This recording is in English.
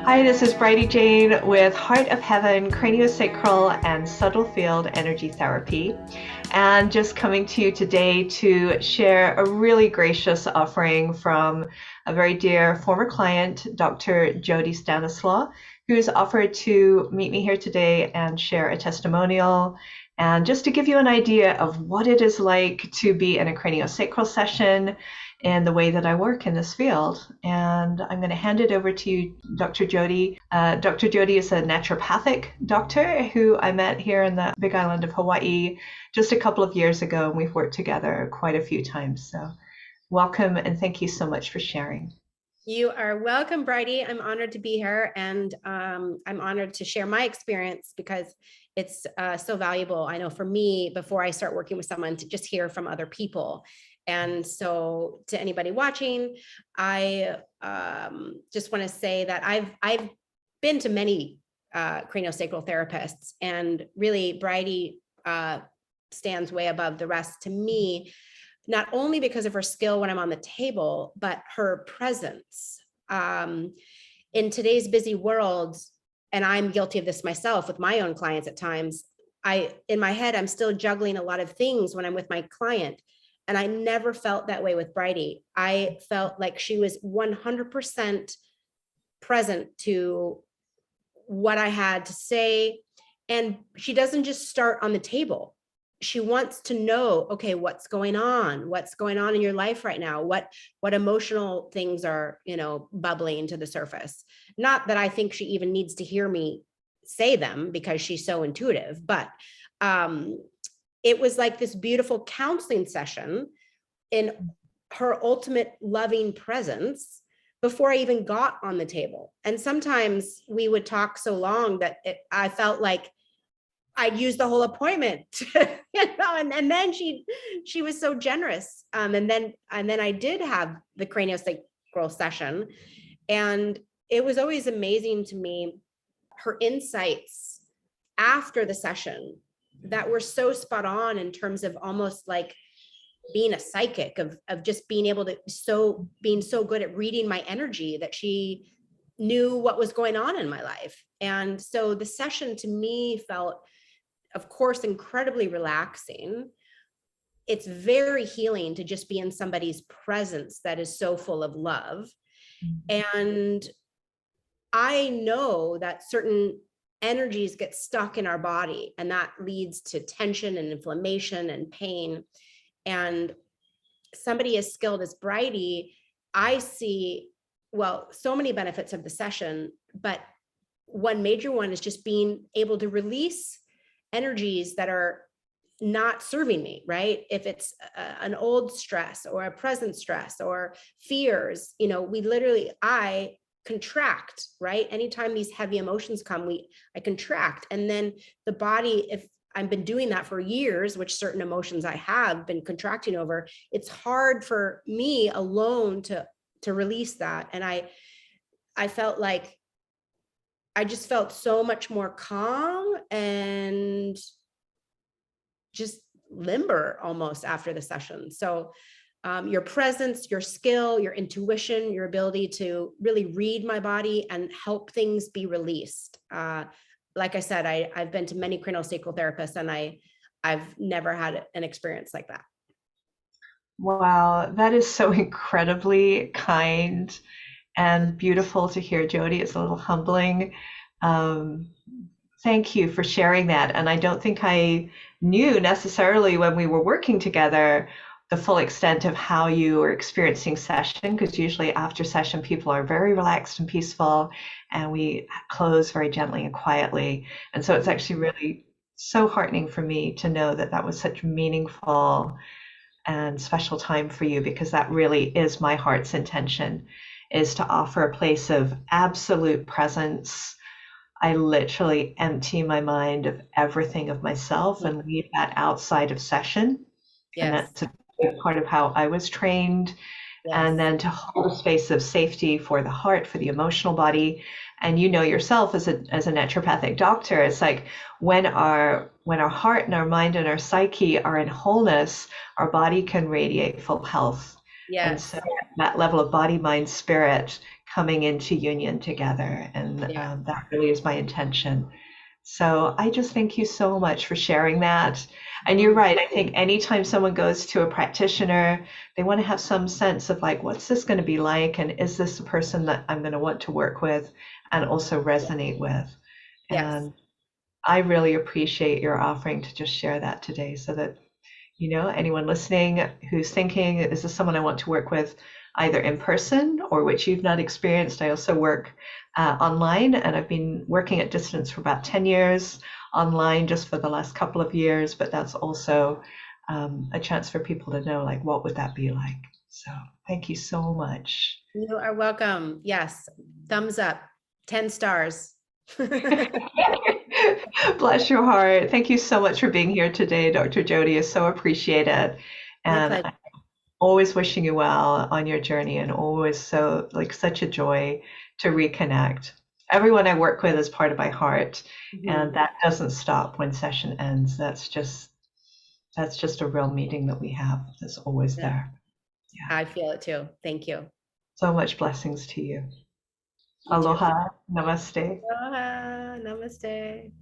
Hi, this is Bridie Jane with Heart of Heaven, Craniosacral and Subtle Field Energy Therapy. And just coming to you today to share a really gracious offering from a very dear former client, Dr. Jody Stanislaw, who's offered to meet me here today and share a testimonial. And just to give you an idea of what it is like to be in a craniosacral session and the way that I work in this field. And I'm going to hand it over to you, Dr. Jody. Dr. Jody is a naturopathic doctor who I met here in the Big Island of Hawaii just a couple of years ago, and we've worked together quite a few times. So welcome, and thank you so much for sharing. You are welcome, Bridie. I'm honored to be here, and I'm honored to share my experience because it's so valuable. I know for me, before I start working with someone, to just hear from other people. And so to anybody watching, I just want to say that I've been to many craniosacral therapists, and really Bridie stands way above the rest to me, not only because of her skill when I'm on the table, but her presence. In today's busy world, and I'm guilty of this myself with my own clients at times, in my head, I'm still juggling a lot of things when I'm with my client. And I never felt that way with Bridie. I felt like she was 100% present to what I had to say. And she doesn't just start on the table. She wants to know, okay, what's going on? What's going on in your life right now? What emotional things are, bubbling to the surface? Not that I think she even needs to hear me say them because she's so intuitive, but it was like this beautiful counseling session in her ultimate loving presence before I even got on the table. And sometimes we would talk so long that I felt like I'd use the whole appointment, and then she was so generous. And then I did have the craniosacral session, and it was always amazing to me, her insights after the session that were so spot on in terms of almost like being a psychic, of just being able to being so good at reading my energy that she knew what was going on in my life. And so the session to me felt, of course, incredibly relaxing. It's very healing to just be in somebody's presence that is so full of love. And I know that certain energies get stuck in our body, and that leads to tension and inflammation and pain. And somebody as skilled as Bridie, I see, so many benefits of the session, but one major one is just being able to release energies that are not serving me, right? If it's an old stress or a present stress or fears, I contract, right? Anytime these heavy emotions come, I contract. And then the body, if I've been doing that for years, which certain emotions I have been contracting over, it's hard for me alone to release that. And I felt like I just felt so much more calm and just limber almost after the session. So your presence, your skill, your intuition, your ability to really read my body and help things be released. Like I said, I've been to many craniosacral therapists, and I've never had an experience like that. Wow, that is so incredibly kind and beautiful to hear, Jody. It's a little humbling. Thank you for sharing that. And I don't think I knew necessarily when we were working together the full extent of how you were experiencing session, because usually after session people are very relaxed and peaceful, and we close very gently and quietly. And so it's actually really so heartening for me to know that that was such meaningful and special time for you, because that really is my heart's intention, is to offer a place of absolute presence. I literally empty my mind of everything of myself and leave that outside of session. Yes. And that's a big part of how I was trained. Yes. And then to hold a space of safety for the heart, for the emotional body. And you know yourself as a naturopathic doctor, it's like when our heart and our mind and our psyche are in wholeness, our body can radiate full health. Yes. And so that level of body, mind, spirit coming into union together. And Yeah. that really is my intention. So I just thank you so much for sharing that. And you're right. I think anytime someone goes to a practitioner, they want to have some sense of like, what's this going to be like? And is this a person that I'm going to want to work with and also resonate with? Yes. And I really appreciate your offering to just share that today so that, anyone listening who's thinking, is this someone I want to work with either in person or which you've not experienced? I also work online, and I've been working at distance for about 10 years, online just for the last couple of years, but that's also a chance for people to know, like, what would that be like? So thank you so much. You are welcome. Yes. Thumbs up. 10 stars. Bless your heart. Thank you so much for being here today, Dr. Jody. I so appreciate it. My And pleasure. always wishing you well on your journey, and always such a joy to reconnect. Everyone I work with is part of my heart, and that doesn't stop when session ends. That's just a real meeting that we have that's always there. Yeah. I feel it too. Thank you. So much blessings to you. You too. Aloha, namaste. Aloha. Namaste.